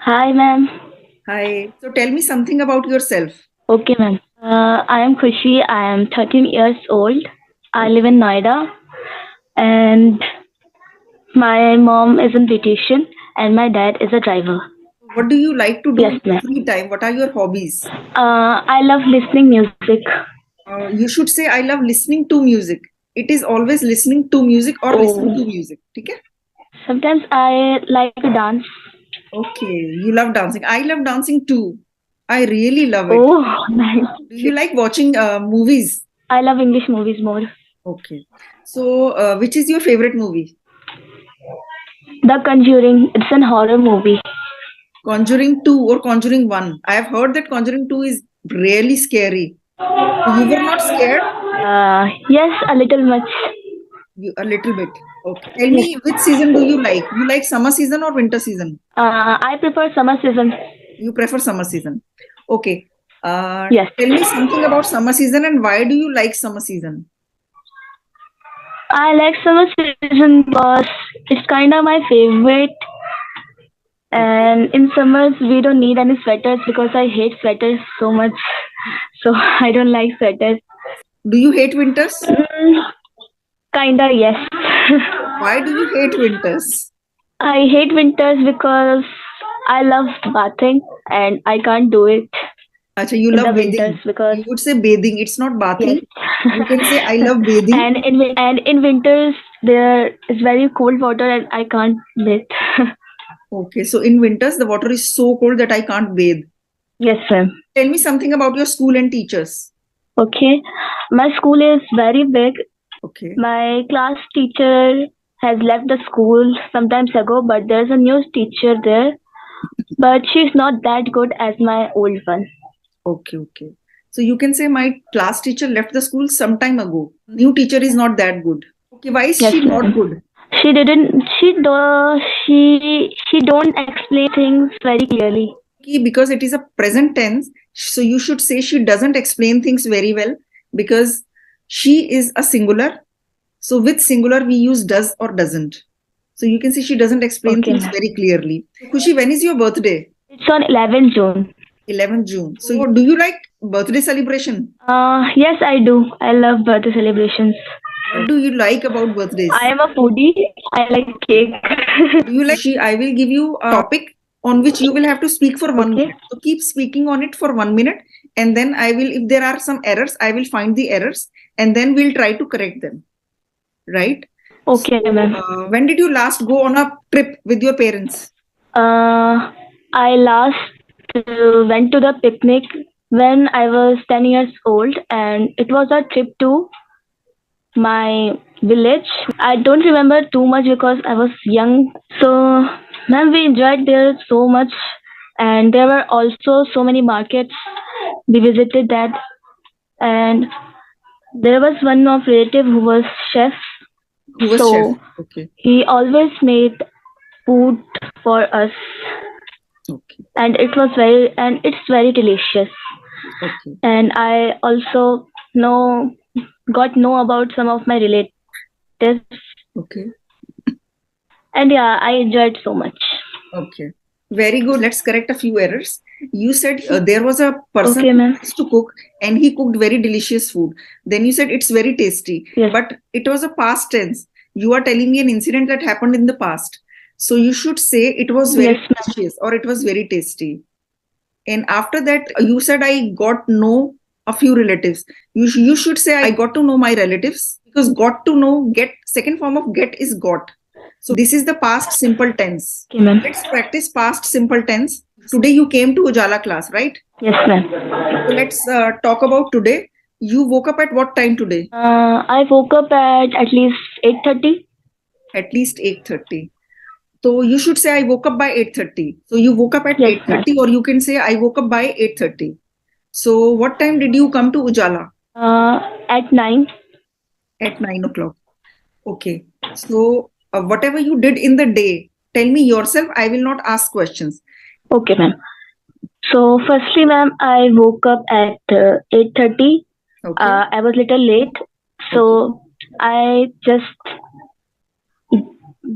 Hi, ma'am. Hi. So tell me something about yourself. Okay, ma'am. I am Khushi. I am 13 years old. I live in Noida, and my mom is a beautician, and my dad is a driver. What do you like to do Yes, in your ma'am. free time? What are your hobbies? I love listening music. You should say I love listening to music. It is always listening to music or listen Oh, to music. Okay? sometimes I like to dance. Okay. You love dancing. I love dancing too. I really love it. Oh, nice. Do you like watching movies? I love English movies more. Okay. So, which is your favorite movie? The Conjuring. It's an horror movie. Conjuring 2 or Conjuring 1? I have heard that Conjuring 2 is really scary. You were not scared? Yes, a little much. A little bit. Okay. Tell Yes. me, which season do you like? You like summer season or winter season? I prefer summer season. You prefer summer season. Okay. Yes. Tell me something about summer season and why do you like summer season? I like summer season because it's kind of my favorite. Okay. And in summers, we don't need any sweaters because I hate sweaters so much. So I don't like sweaters. Do you hate winters? Mm, kinda, yes. Why do you hate winters? I hate winters because I love bathing and I can't do it Acha, you in the love winters bathing. because You would say bathing. It's not yes. bathing. You can say I love bathing. And in winters there is very cold water and I can't bathe. Okay. So in winters, the water is so cold that I can't bathe. Yes, sir. Tell me something about your school and teachers. Okay. My school is very big. Okay. My class teacher has left the school some times ago, but there's a new teacher there. But she's not that good as my old one. Okay. Okay. So you can say my class teacher left the school some time ago. New teacher is not that good. Okay. Why is Yes, she not ma'am. good? She didn't. She don't explain things very clearly. Because it is a present tense, so you should say she doesn't explain things very well because she is a singular. So with singular, we use does or doesn't. So you can say she doesn't explain Okay, things ma'am. very clearly. Kushi, when is your birthday? It's on 11th June. 11th June. So do you like birthday celebration? Yes, I do. I love birthday celebrations. What do you like about I birthdays? am a foodie. I like cake. Do you like? Kushi, I will give you a topic on which you will have to speak for 1 minute. Okay. So keep speaking on it for 1 minute, and then I will, if there are some errors, I will find the errors, and then we'll try to correct them. Right? Okay, So, ma'am. when did you last go on a trip with your parents? I last went to the picnic when I was 10 years old, and it was a trip to my village. I don't remember too much because I was young. So, ma'am, we enjoyed there so much, and there were also so many markets. We visited that, and there was one of relative who was chef. Who was chef? So Okay. he always made food for us, Okay. and it's very delicious. Okay. And I also know about some of my relatives, Okay. and yeah, I enjoyed so much. Okay. Very good. Let's correct a few errors. You said there was a person Okay, who ma'am. likes to cook and he cooked very delicious food. Then you said it's very tasty, Yes. but it was a past tense. You are telling me an incident that happened in the past. So you should say it was very Yes, ma'am. delicious or it was very tasty. And after that, you said I got to know a few relatives. You should say I got to know my relatives because got to know, get, second form of get is got. So this is the past simple tense. Okay, ma'am. Let's practice past simple tense. Today you came to Ujala class, right? Yes, ma'am. So let's talk about today. You woke up at what time today? I woke up at least 8:30. At least 8:30. So you should say I woke up by 8:30. So you woke up at Yes, ma'am. 8:30 or you can say I woke up by 8:30. So what time did you come to Ujala? At 9. At 9 o'clock. Okay. So whatever you did in the day, tell me yourself. I will not ask questions. Okay, ma'am. So firstly, ma'am, I woke up at 8:30. Okay. I was little late, so I just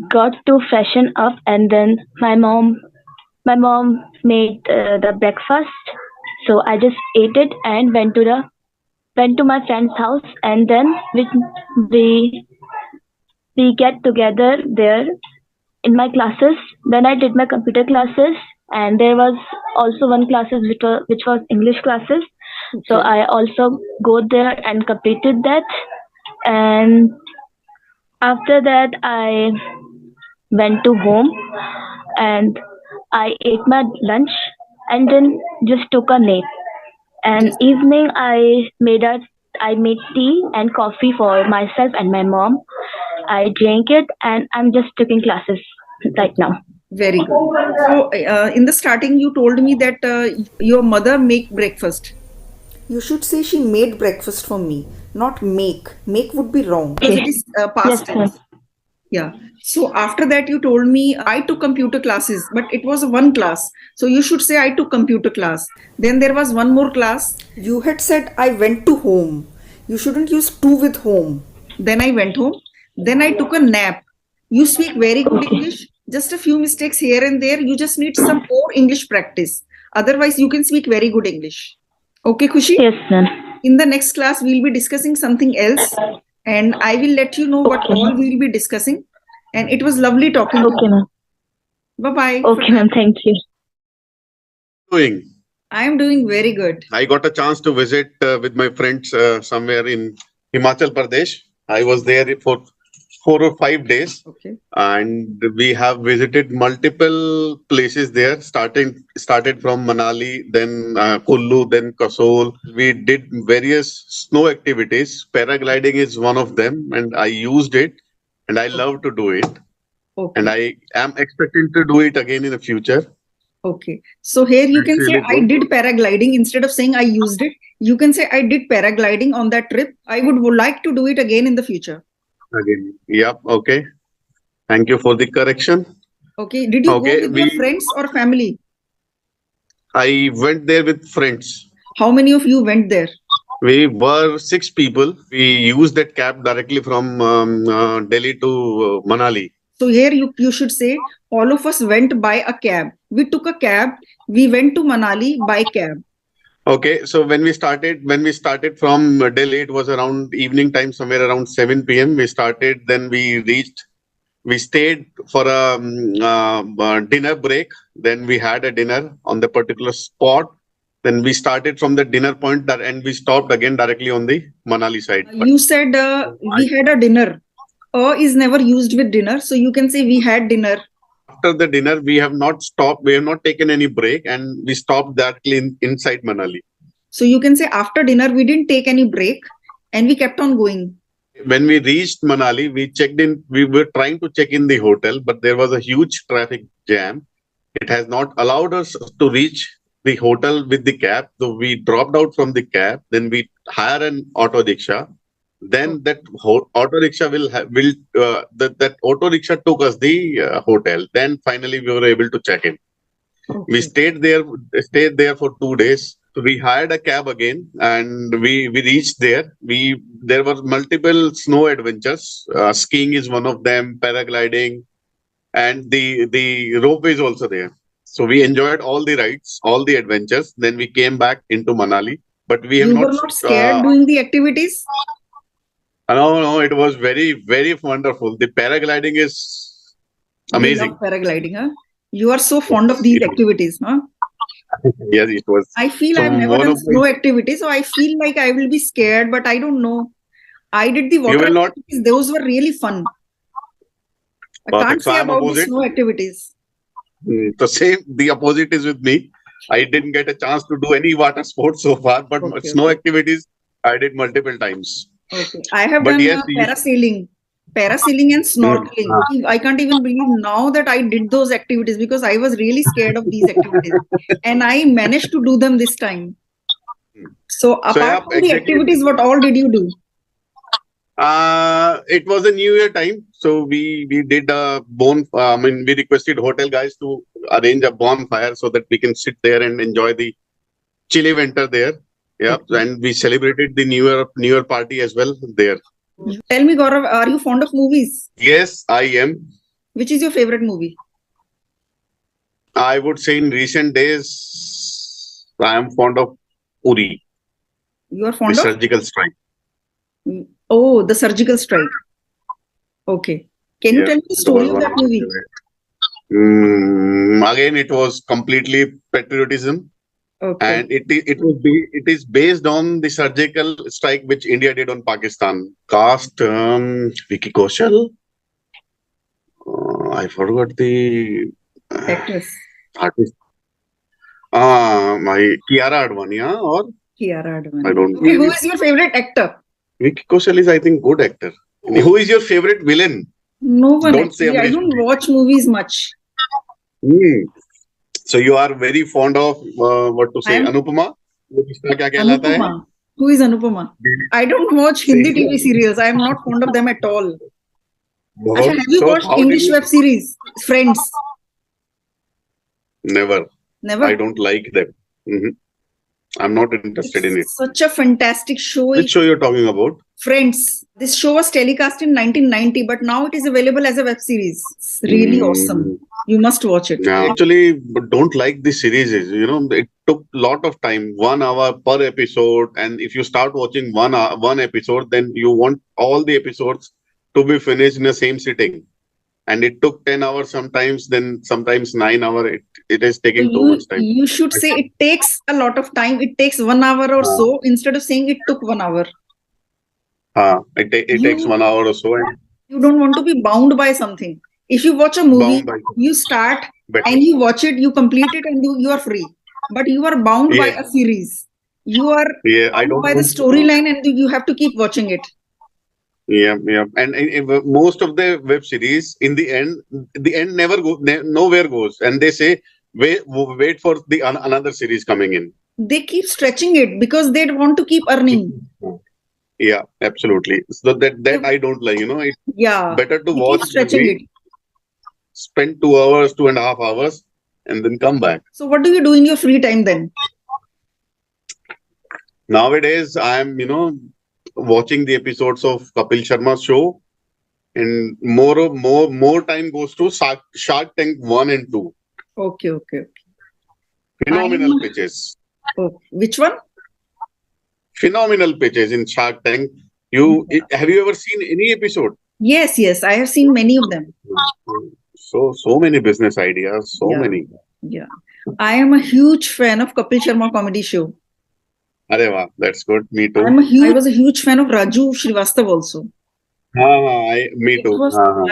got to freshen up, and then my mom My mom made the breakfast, so I just ate it and went to my friend's house, and then we we get together there in my classes. Then I did my computer classes, and there was also one classes which was English classes. So Okay. I also go there and completed that. And after that, I went to home and I ate my lunch and then just took a nap. And Just evening, I made tea and coffee for myself and my mom. I drank it, and I'm just taking classes right okay. now. Very good. So, in the starting, you told me that your mother make breakfast. You should say she made breakfast for me, not make. Make would be wrong because Okay. it is Yes, past ma'am. tense. Yeah. So after that, you told me I took computer classes, but it was one class. So you should say I took computer class. Then there was one more class. You had said I went to home. You shouldn't use to with home. Then I went home. Then I took a nap. You speak very good Okay. English. Just a few mistakes here and there. You just need some more English practice. Otherwise, you can speak very good English. Okay, Kushi? Yes, ma'am. In the next class, we'll be discussing something else, and I will let you know what Okay, all ma'am. we'll be discussing. And it was lovely talking to Okay, you. ma'am. Bye bye for Okay, now. ma'am. Thank you. Doing. I am doing very good. I got a chance to visit with my friends somewhere in Himachal Pradesh. I was there for 4 or 5 days, Okay. and we have visited multiple places there. Started from Manali, then Kullu, then Kasol. We did various snow activities. Paragliding is one of them, and I used it, and I love to do it. And Okay. I am expecting to do it again in the future. Okay. So here you It's can say really I good. did paragliding instead of saying I used it. You can say I did paragliding on that trip. I would like to do it again in the future. Again. Yep. Okay. Thank you for the correction. Okay. Did you go Okay. with your friends or family? I went there with friends. How many of you went there? We were 6 people. We used that cab directly from Delhi to Manali. So here you should say all of us went by a cab. We took a cab. We went to Manali by cab. Okay. So when we started from Delhi, it was around evening time, somewhere around 7 p.m. We started. Then we reached. We stayed for a dinner break. Then we had a dinner on the particular spot. Then we started from the dinner point and we stopped again directly on the Manali side. You said we had a dinner. Is never used with dinner. So you can say we had dinner. After the dinner, we have not stopped. We have not taken any break, and we stopped directly inside Manali. So you can say after dinner we didn't take any break and we kept on going. When we reached Manali, we checked in. We were trying to check in the hotel, but there was a huge traffic jam. It has not allowed us to reach the hotel with the cab. So we dropped out from the cab. Then we hire an auto rickshaw. Then that auto rickshaw that auto rickshaw took us the hotel. Then finally we were able to check in. We Okay. stayed there for 2 days. So we hired a cab again, and we reached there. There were multiple snow adventures. Skiing is one of them. Paragliding, and the rope is also there. So we enjoyed all the rides, all the adventures. Then we came back into Manali, but we have You not. were not scared doing the activities? No, it was very wonderful. The paragliding is You love amazing. paragliding, huh? You are so fond of Yes, these it was. activities, huh? Yes, it was. I feel So I've never one done of my, snow activity, so I feel like I will be scared, but I don't know. I did the you water will not. activities, those were really fun. I can't Perfect. So say I'm about the opposite. snow activities. The same. The opposite is with me. I didn't get a chance to do any water sports so far, but Okay, snow okay, activities I did multiple times. okay. I have But done yes, you. parasailing and Mm, snorkeling. I can't even believe now that I did those activities because I was really scared of these activities. And I managed to do them this time. So So apart yeah, from the exactly. activities, what all did you do? It was a New Year time, so we did a I mean, we requested hotel guys to arrange a bonfire so that we can sit there and enjoy the chilly winter there. Yeah, Okay. and we celebrated the New Year party as well there. Tell me, Gaurav, are you fond of movies? Yes, I am. Which is your favorite movie? I would say in recent days, I am fond of Uri, You are the fond of? surgical strike. Oh, the surgical strike. Okay. Can you Yeah, tell me the that was story of one that of my movie? favorite. Again, it was completely patriotism, Okay. and it is based on the surgical strike which India did on Pakistan. Cast Vicky Kaushal. I forgot the Actress. artist. My Kiara Advani, or Kiara I Advani. don't. Okay, who is your favorite actor? Vicky Kaushal is, I think, good actor. Who is your favorite villain? No one Don't say actually. I Amrish don't Puri. watch movies much. Hmm. So you are very fond of what to I say, am Anupama? वो किसका क्या कहलाता है? Anupama. Who is Anupama? I don't watch Hindi TV serials. I am not fond of them at all. Acha, have you So watched how did English you? web series? Friends. Never. I Never. don't like them. Mhm. I'm not interested in it. It's such a fantastic show. Which show you're talking about? Friends. This show was telecast in 1990, but now it is available as a web series. It's really awesome. You must watch it. Yeah, actually, but don't like the series. It took lot of time, 1 hour per episode, and if you start watching one episode, then you want all the episodes to be finished in the same sitting. And it took 10 hours sometimes, then sometimes 9 hours. It is So taking too much time. you should say it takes a lot of time. It takes 1 hour or so instead of saying it took 1 hour. It takes 1 hour or so, and You don't want to be bound by something. If you watch a movie, bound by you start better. and you watch it, you complete it, and you are free. But you are bound by Yes, a series. You are yeah, I bound don't by the want. storyline, and you have to keep watching it. Yeah, yeah, and most of the web series, in the end never go, nowhere goes, and they say wait for the another series coming in. They keep stretching it because they want to keep earning. Yeah, absolutely. So that I don't like. It's Yeah, better to they keep watch stretching movie, it. spend 2 hours, 2.5 hours, and then come back. So, what do you do in your free time then? Nowadays, I'm watching the episodes of Kapil Sharma's show, and more time goes to Shark Tank 1 and 2. Okay, okay, okay. Phenomenal pitches. Oh, which one? Phenomenal pitches in Shark Tank. Have you ever seen any episode? Yes, yes, I have seen many of them. So many business ideas, so Yeah. many. Yeah. I am a huge fan of Kapil Sharma comedy show. Arey wah, that's good. Me too. I was a huge fan of Raju Srivastav also. Me too.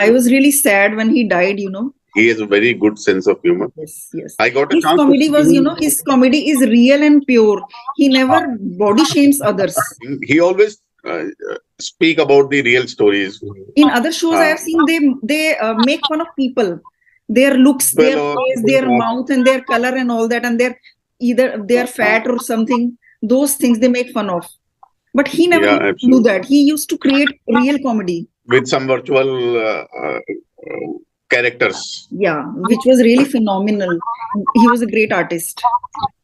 I was really sad when he died, He has a very good sense of humor. Yes, yes. I got a His chance comedy to was, see. his comedy is real and pure. He never body shames others. He always speak about the real stories. In other shows, I have seen they make fun of people, their looks, their face, their mouth, and their color, and all that, and they're fat or something. Those things they make fun of. But he never used to do that. He used to create real comedy with some virtual characters. Yeah, which was really phenomenal. He was a great artist.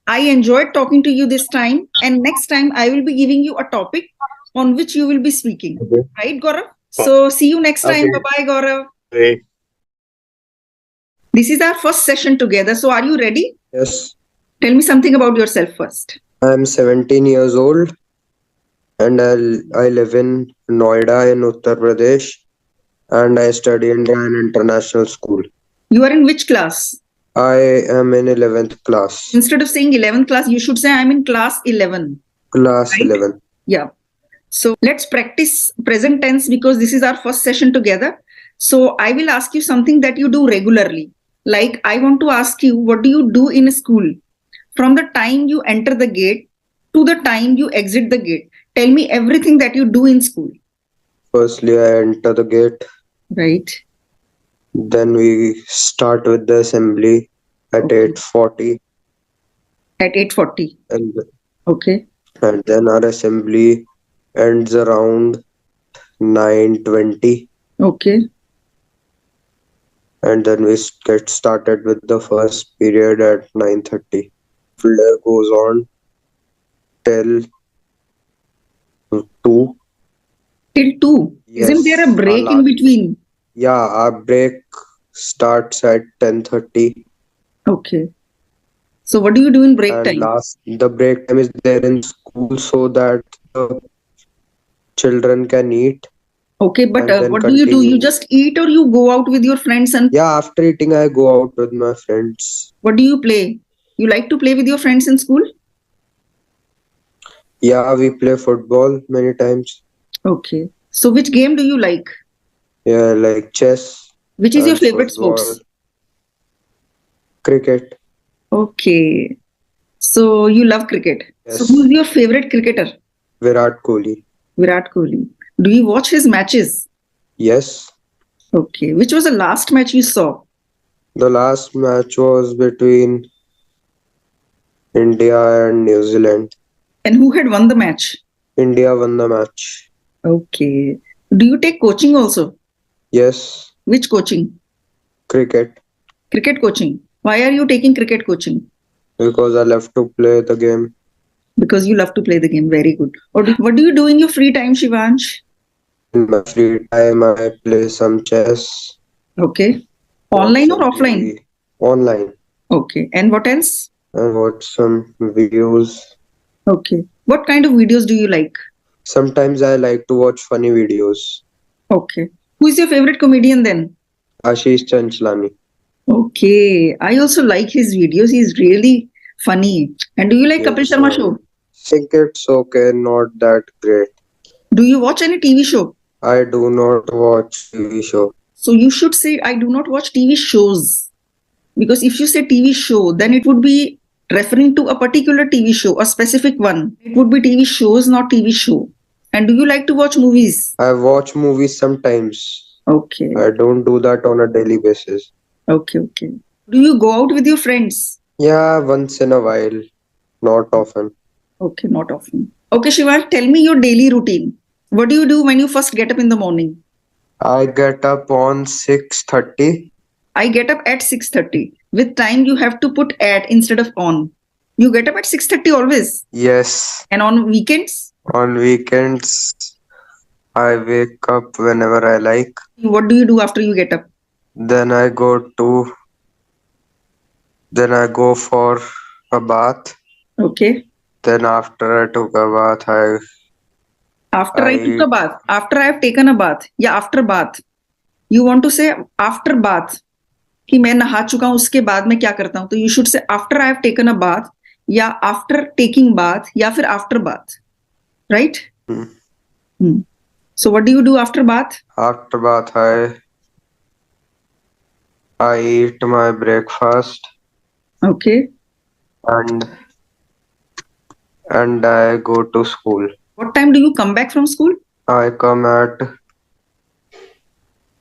I enjoyed talking to you this time, and next time I will be giving you a topic on which you will be speaking. Okay. Right, Gaurav? So see you next time. Okay. Bye-bye, Gaurav. Hey. This is our first session together. So are you ready? Yes, Tell me something about yourself first. I'm 17 years old and I live in Noida in Uttar Pradesh and I study in an international school. You are in which class? I am in 11th class. Instead of saying 11th class, you should say I'm in class 11. Class Right? 11. Yeah. So let's practice present tense because this is our first session together. So I will ask you something that you do regularly. Like I want to ask you, what do you do in school? From the time you enter the gate to the time you exit the gate. Tell me everything that you do in school. Firstly, I enter the gate. Right. Then we start with the assembly at 8:40. At 8:40. And, Okay. and then our assembly ends around 9:20. Okay. And then we get started with the first period at 9:30. Flare goes on till 2. Till 2. Yes, Isn't there a break in between? Yeah, our break starts at 10:30 Okay. So what do you do in break And time? the break time is there in school so that the children can eat Okay, but and then what do you do? You continue. just eat or you go out with your friends and Yeah, after eating, I go out with my friends. what do you play? You like to play with your friends in school? Yeah, we play football many times. Okay. So which game do you like? Yeah, like chess Which is your and favorite football, sports? cricket. Okay. So you love cricket. So Yes, who's your favorite cricketer? Virat Kohli. Virat Kohli. Do you watch his matches? Yes, Okay. Which was the last match you saw? the last match was between India and New Zealand. And who had won the match? India won the match. Okay. Do you take coaching also? Yes, Which coaching? cricket, Cricket coaching. Why are you taking cricket coaching? because I love to play the game. Because you love to play the game. Very good. What do you do in your free time, Shivansh? In my free time, I play some chess, Okay. watch Online or some offline? TV, online, Okay. And what else? and watch some videos. Okay. What kind of videos do you like? Sometimes I like to watch funny videos. Okay. Who is your favorite comedian then? Ashish Chanchlani. Okay. I also like his videos. He's really funny. And do you like Kapil Yes, Sharma show? think it's okay, not that great. Do you watch any TV show? I do not watch TV show. So you should say, I do not watch TV shows. Because if you say TV show, then it would be referring to a particular TV show, a specific one. It would be TV shows, not TV show. And do you like to watch movies? I watch movies sometimes. Okay. I don't do that on a daily basis. Okay. Okay. Do you go out with your friends? Yeah, once in a while, not often. Okay, not often. Okay, Shiva, tell me your daily routine. What do you do when you first get up in the morning? I get up on 6:30. I get up at 6:30. With time, you have to put at instead of on. You get up at 6:30 always. Yes, And on weekends, on weekends, I wake up whenever I like. what do you do after you get up? Then I go for a bath. Okay. Then after I took a bath, After I took I a bath, after I have taken a bath, या after bath. You want to say after bath. कि मैं नहा चुका हूं उसके बाद मैं क्या करता हूं तो you should say after I have taken a bath या after taking bath या फिर after bath. Right? Hmm. So what do you do after bath? after bath I eat my breakfast Okay. and I go to school. What time do you come back from school? I come at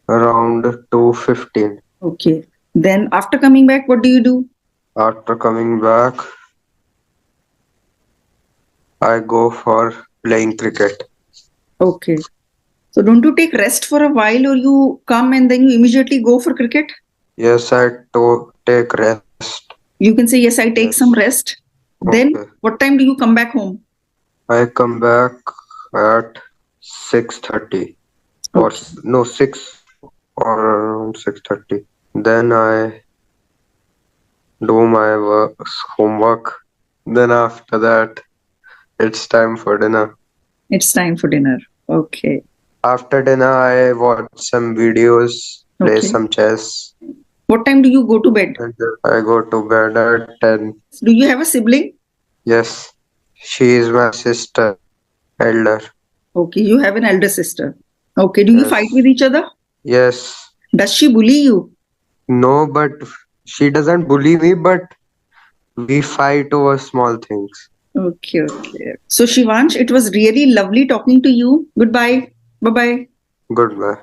around 2:15. Okay. Then after coming back, what do you do? After coming back, I go for playing cricket. Okay. So don't you take rest for a while or you come and then you immediately go for cricket? Yes, I take rest. You can say, yes, I take Yes. some rest. Then Okay. what time do you come back home? I come back at 6:30 or Okay. no 6 or around 6:30. Then I do my homework. Then after that, it's time for dinner. It's time for dinner. Okay. After dinner, I watch some videos, play Okay. some chess, What time do you go to bed? and I go to bed at 10. Do you have a sibling? Yes, she is my sister, elder. Okay. You have an elder sister. Okay. Do you Yes. fight with each other? Yes. Does she bully you? No, but she doesn't bully me, but we fight over small things. Okay. Okay. So Shivansh, it was really lovely talking to you. Goodbye. Bye bye. Goodbye.